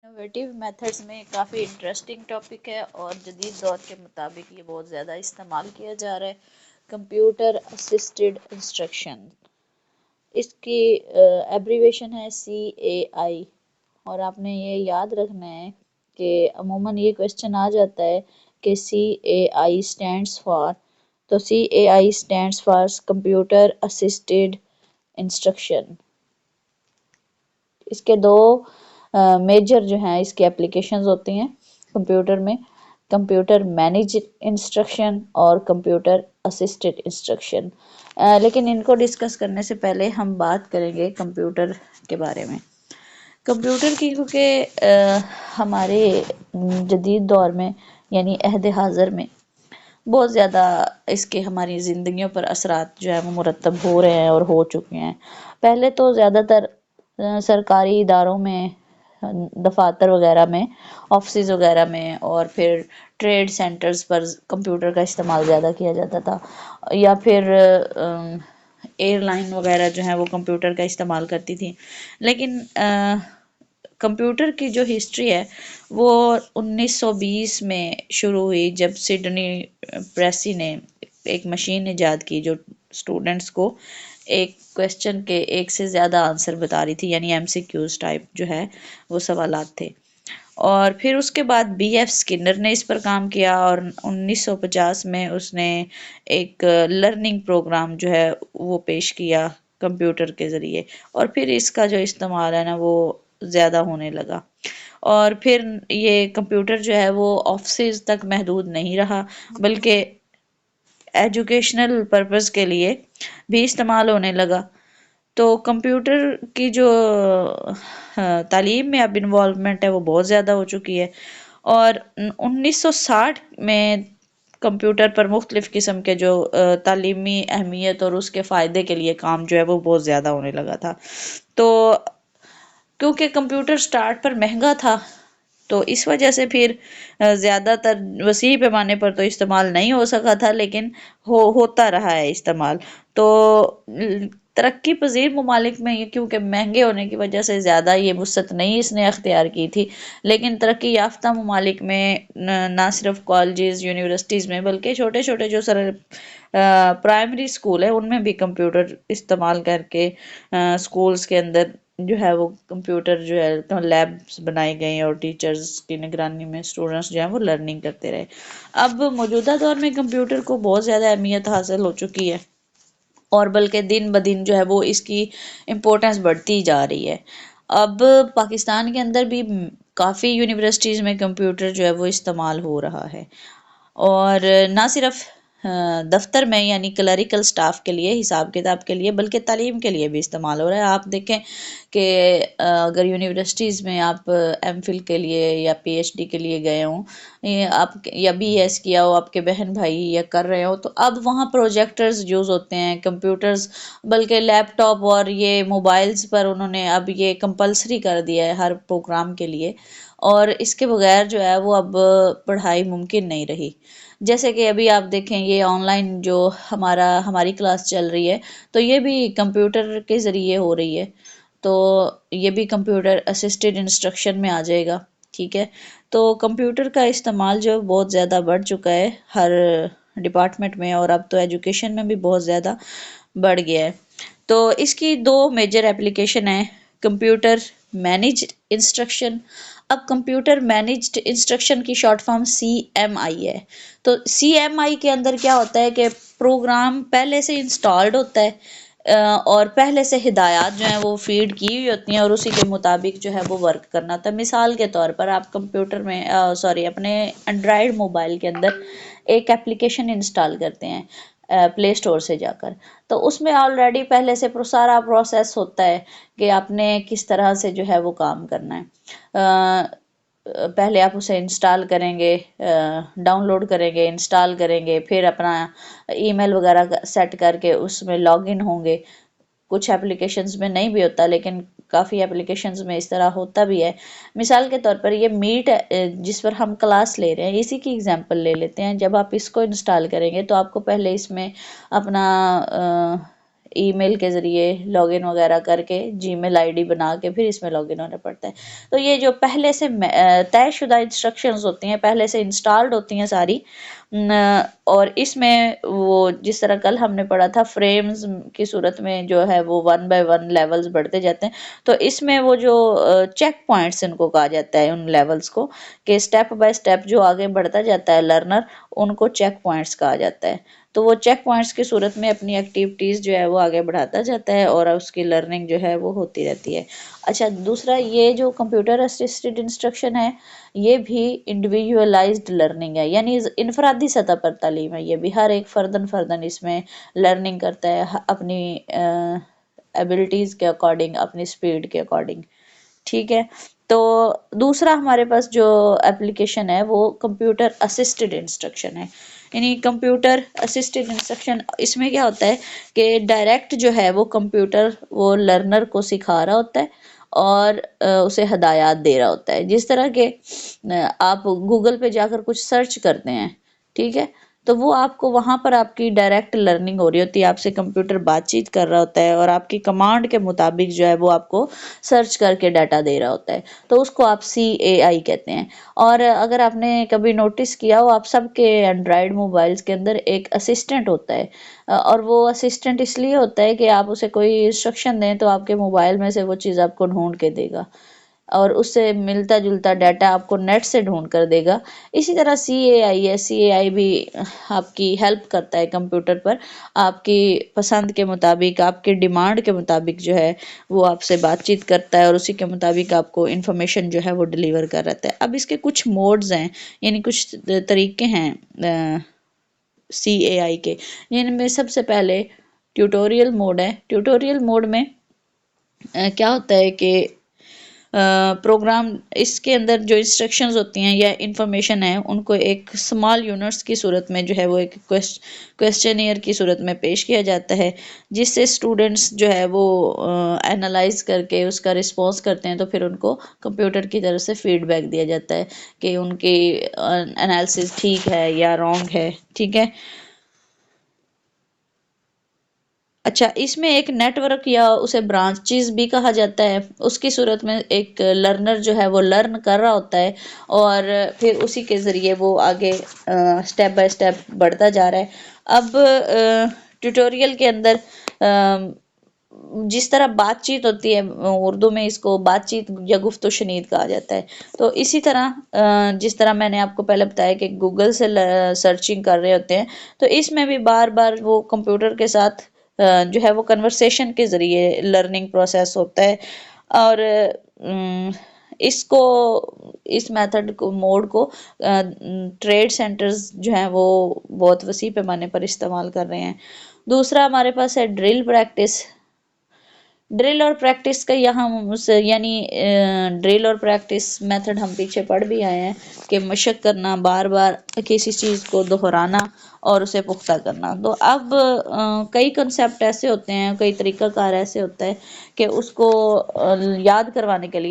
Innovative methods میں کافی interesting topic ہے اور جدید دور کے مطابق یہ بہت زیادہ استعمال کیا جا رہا ہے۔ کمپیوٹر اسسٹڈ انسٹرکشن، اس کی ایبریویشن ہے CAI، اور آپ نے یہ یاد رکھنا ہے کہ عموماً یہ کویسچن آ جاتا ہے کہ CAI اسٹینڈس فار، تو CAI stands for computer assisted instruction. اس کے دو میجر جو ہیں اس کی اپلیکیشنز ہوتی ہیں کمپیوٹر میں، کمپیوٹر مینیج انسٹرکشن اور کمپیوٹر اسسٹڈ انسٹرکشن۔ لیکن ان کو ڈسکس کرنے سے پہلے ہم بات کریں گے کمپیوٹر کے بارے میں۔ کمپیوٹر کی کیونکہ ہمارے جدید دور میں یعنی عہد حاضر میں بہت زیادہ اس کے ہماری زندگیوں پر اثرات جو ہے وہ مرتب ہو رہے ہیں اور ہو چکے ہیں۔ پہلے تو زیادہ تر سرکاری اداروں میں، دفاتر وغیرہ میں، آفسز وغیرہ میں، اور پھر ٹریڈ سینٹرز پر کمپیوٹر کا استعمال زیادہ کیا جاتا تھا، یا پھر ایئر لائن وغیرہ جو ہیں وہ کمپیوٹر کا استعمال کرتی تھی۔ لیکن کمپیوٹر کی جو ہسٹری ہے وہ 1920 میں شروع ہوئی، جب سڈنی پریسی نے ایک مشین ایجاد کی جو اسٹوڈنٹس کو ایک کویسچن کے ایک سے زیادہ آنسر بتا رہی تھی، یعنی MCQs ٹائپ جو ہے وہ سوالات تھے۔ اور پھر اس کے بعد BF اسکنر نے اس پر کام کیا، اور 1950 میں اس نے ایک لرننگ پروگرام جو ہے وہ پیش کیا کمپیوٹر کے ذریعے، اور پھر اس کا جو استعمال ہے نا وہ زیادہ ہونے لگا۔ اور پھر یہ کمپیوٹر جو ہے وہ آفسز تک محدود نہیں رہا، بلکہ ایجوکیشنل پرپز کے لیے بھی استعمال ہونے لگا۔ تو کمپیوٹر کی جو تعلیم میں اب انوالومنٹ ہے وہ بہت زیادہ ہو چکی ہے، اور 1960 میں کمپیوٹر پر مختلف قسم کے جو تعلیمی اہمیت اور اس کے فائدے کے لیے کام جو ہے وہ بہت زیادہ ہونے لگا تھا۔ تو کیونکہ کمپیوٹر سٹارٹ پر مہنگا تھا تو اس وجہ سے پھر زیادہ تر وسیع پیمانے پر تو استعمال نہیں ہو سکا تھا، لیکن ہوتا رہا ہے استعمال۔ تو ترقی پذیر ممالک میں یہ کیونکہ مہنگے ہونے کی وجہ سے زیادہ یہ وسعت نہیں اس نے اختیار کی تھی، لیکن ترقی یافتہ ممالک میں نہ صرف کالجز یونیورسٹیز میں بلکہ چھوٹے چھوٹے جو پرائمری اسکول ہیں ان میں بھی کمپیوٹر استعمال کر کے اسکولز کے اندر جو ہے وہ کمپیوٹر جو ہے لیبس بنائی گئی، اور ٹیچرز کی نگرانی میں اسٹوڈنٹس جو ہیں وہ لرننگ کرتے رہے۔ اب موجودہ دور میں کمپیوٹر کو بہت زیادہ اہمیت حاصل ہو چکی ہے، اور بلکہ دن بدن جو ہے وہ اس کی امپورٹنس بڑھتی جا رہی ہے۔ اب پاکستان کے اندر بھی کافی یونیورسٹیز میں کمپیوٹر جو ہے وہ استعمال ہو رہا ہے، اور نہ صرف دفتر میں یعنی کلریکل سٹاف کے لیے، حساب کتاب کے لیے، بلکہ تعلیم کے لیے بھی استعمال ہو رہا ہے۔ آپ دیکھیں کہ اگر یونیورسٹیز میں آپ MPhil کے لیے یا PhD کے لیے گئے ہوں، آپ یا BS کیا ہو آپ کے بہن بھائی یا کر رہے ہو، تو اب وہاں پروجیکٹرز یوز ہوتے ہیں، کمپیوٹرز، بلکہ لیپ ٹاپ اور یہ موبائلز پر انہوں نے اب یہ کمپلسری کر دیا ہے ہر پروگرام کے لیے، اور اس کے بغیر جو ہے وہ اب پڑھائی ممکن نہیں رہی۔ جیسے کہ ابھی آپ دیکھیں یہ آن لائن جو ہماری کلاس چل رہی ہے، تو یہ بھی کمپیوٹر کے ذریعے ہو رہی ہے، تو یہ بھی کمپیوٹر اسسٹڈ انسٹرکشن میں آ جائے گا، ٹھیک ہے۔ تو کمپیوٹر کا استعمال جو بہت زیادہ بڑھ چکا ہے ہر ڈپارٹمنٹ میں، اور اب تو ایجوکیشن میں بھی بہت زیادہ بڑھ گیا ہے۔ تو اس کی دو میجر ایپلیکیشن ہیں، کمپیوٹر مینیجڈ انسٹرکشن۔ اب کمپیوٹر مینیجڈ انسٹرکشن کی شارٹ فارم CMI ہے۔ تو CMI کے اندر کیا ہوتا ہے کہ پروگرام پہلے سے انسٹالڈ ہوتا ہے، اور پہلے سے ہدایات جو ہیں وہ فیڈ کی ہوئی ہوتی ہیں، اور اسی کے مطابق جو ہے وہ ورک کرنا ہوتا ہے۔ مثال کے طور پر آپ کمپیوٹر میں اپنے اینڈرائیڈ موبائل کے اندر ایک ایپلیکیشن انسٹال کرتے ہیں پلے اسٹور سے جا کر، تو اس میں آلریڈی پہلے سے سارا پروسیس ہوتا ہے کہ آپ نے کس طرح سے جو ہے وہ کام کرنا ہے۔ پہلے آپ اسے انسٹال کریں گے، ڈاؤن لوڈ کریں گے، انسٹال کریں گے، پھر اپنا ای میل وغیرہ سیٹ کر کے اس میں لاگ ان ہوں گے۔ کچھ اپلیکیشنز میں نہیں بھی ہوتا، لیکن کافی اپلیکیشنز میں اس طرح ہوتا بھی ہے۔ مثال کے طور پر یہ میٹ جس پر ہم کلاس لے رہے ہیں، اسی کی ایگزامپل لے لیتے ہیں۔ جب آپ اس کو انسٹال کریں گے تو آپ کو پہلے اس میں اپنا ای میل کے ذریعے لاگ ان وغیرہ کر کے جی میل آئی ڈی بنا کے پھر اس میں لاگ ان ہونا پڑتا ہے. تو یہ جو پہلے سے طے شدہ انسٹرکشنز ہوتی ہیں، پہلے سے انسٹالڈ ہوتی ہیں ساری، اور اس میں وہ جس طرح کل ہم نے پڑھا تھا فریمز کی صورت میں جو ہے وہ 1 بائی 1 لیولز بڑھتے جاتے ہیں. تو اس میں وہ جو چیک پوائنٹس ان کو کہا جاتا ہے، ان لیولز کو، کہ سٹیپ بائی سٹیپ جو آگے بڑھتا جاتا ہے لرنر، ان کو چیک پوائنٹس کہا جاتا ہے. تو وہ چیک پوائنٹس کی صورت میں اپنی ایکٹیویٹیز جو ہے وہ آگے بڑھاتا جاتا ہے اور اس کی لرننگ جو ہے وہ ہوتی رہتی ہے. اچھا، دوسرا یہ جو کمپیوٹر اسسٹڈ انسٹرکشن ہے، یہ بھی انڈیویجولائزڈ لرننگ ہے، یعنی انفرادی سطح پر تعلیم ہے. یہ بھی ہر ایک فردن اس میں لرننگ کرتا ہے اپنی ایبلٹیز کے اکارڈنگ، اپنی سپیڈ کے اکارڈنگ. ٹھیک ہے. تو دوسرا ہمارے پاس جو اپلیکیشن ہے وہ کمپیوٹر اسسٹڈ انسٹرکشن ہے. یعنی کمپیوٹر اسسٹڈ انسٹرکشن، اس میں کیا ہوتا ہے کہ ڈائریکٹ جو ہے وہ کمپیوٹر وہ لرنر کو سکھا رہا ہوتا ہے اور اسے ہدایات دے رہا ہوتا ہے. جس طرح کہ آپ گوگل پہ جا کر کچھ سرچ کرتے ہیں، ٹھیک ہے، تو وہ آپ کو وہاں پر آپ کی ڈائریکٹ لرننگ ہو رہی ہوتی ہے، آپ سے کمپیوٹر بات چیت کر رہا ہوتا ہے اور آپ کی کمانڈ کے مطابق جو ہے وہ آپ کو سرچ کر کے ڈاٹا دے رہا ہوتا ہے. تو اس کو آپ CAI کہتے ہیں. اور اگر آپ نے کبھی نوٹس کیا ہو، آپ سب کے اینڈرائڈ موبائلز کے اندر ایک اسسٹنٹ ہوتا ہے، اور وہ اسسٹنٹ اس لیے ہوتا ہے کہ آپ اسے کوئی انسٹرکشن دیں تو آپ کے موبائل میں سے وہ چیز آپ کو ڈھونڈ کے دے گا اور اس سے ملتا جلتا ڈاٹا آپ کو نیٹ سے ڈھونڈ کر دے گا. اسی طرح CAI ہے، CAI بھی آپ کی ہیلپ کرتا ہے کمپیوٹر پر، آپ کی پسند کے مطابق، آپ کی ڈیمانڈ کے مطابق جو ہے وہ آپ سے بات چیت کرتا ہے اور اسی کے مطابق آپ کو انفارمیشن جو ہے وہ ڈیلیور کر رہتا ہے. اب اس کے کچھ موڈز ہیں، یعنی کچھ طریقے ہیں CAI کے، جن میں سب سے پہلے ٹیوٹوریل موڈ ہے. ٹیوٹوریل موڈ میں کیا ہوتا ہے کہ پروگرام، اس کے اندر جو انسٹرکشنز ہوتی ہیں یا انفارمیشن ہے ان کو ایک سمال یونٹس کی صورت میں جو ہے وہ ایک کویسچنیئر کی صورت میں پیش کیا جاتا ہے، جس سے اسٹوڈنٹس جو ہے وہ اینالائز کر کے اس کا رسپانس کرتے ہیں. تو پھر ان کو کمپیوٹر کی طرف سے فیڈ بیک دیا جاتا ہے کہ ان کی انالیسس ٹھیک ہے یا رانگ ہے. ٹھیک ہے. اچھا، اس میں ایک نیٹ ورک یا اسے برانچز بھی کہا جاتا ہے. اس کی صورت میں ایک لرنر جو ہے وہ لرن کر رہا ہوتا ہے اور پھر اسی کے ذریعے وہ آگے سٹیپ بائی سٹیپ بڑھتا جا رہا ہے. اب ٹیوٹوریل کے اندر جس طرح بات چیت ہوتی ہے، اردو میں اس کو بات چیت یا گفت و شنید کہا جاتا ہے. تو اسی طرح جس طرح میں نے آپ کو پہلے بتایا کہ گوگل سے سرچنگ کر رہے ہوتے ہیں، تو اس میں بھی بار بار وہ کمپیوٹر کے ساتھ جو ہے وہ کنورسیشن کے ذریعے لرننگ پروسیس ہوتا ہے. اور اس کو، اس میتھڈ کو، موڈ کو ٹریڈ سینٹرز جو ہیں وہ بہت وسیع پیمانے پر استعمال کر رہے ہیں. دوسرا ہمارے پاس ہے ڈرل پریکٹس. ڈرل اور پریکٹس کا یہاں یعنی ڈرل اور پریکٹس میتھڈ ہم پیچھے پڑھ بھی آئے ہیں کہ مشق کرنا، بار بار کسی چیز کو دہرانا اور اسے پختہ کرنا. تو اب کئی کنسیپٹ ایسے ہوتے ہیں، کئی طریقہ کار ایسے ہوتا ہے کہ اس کو یاد کروانے کے لیے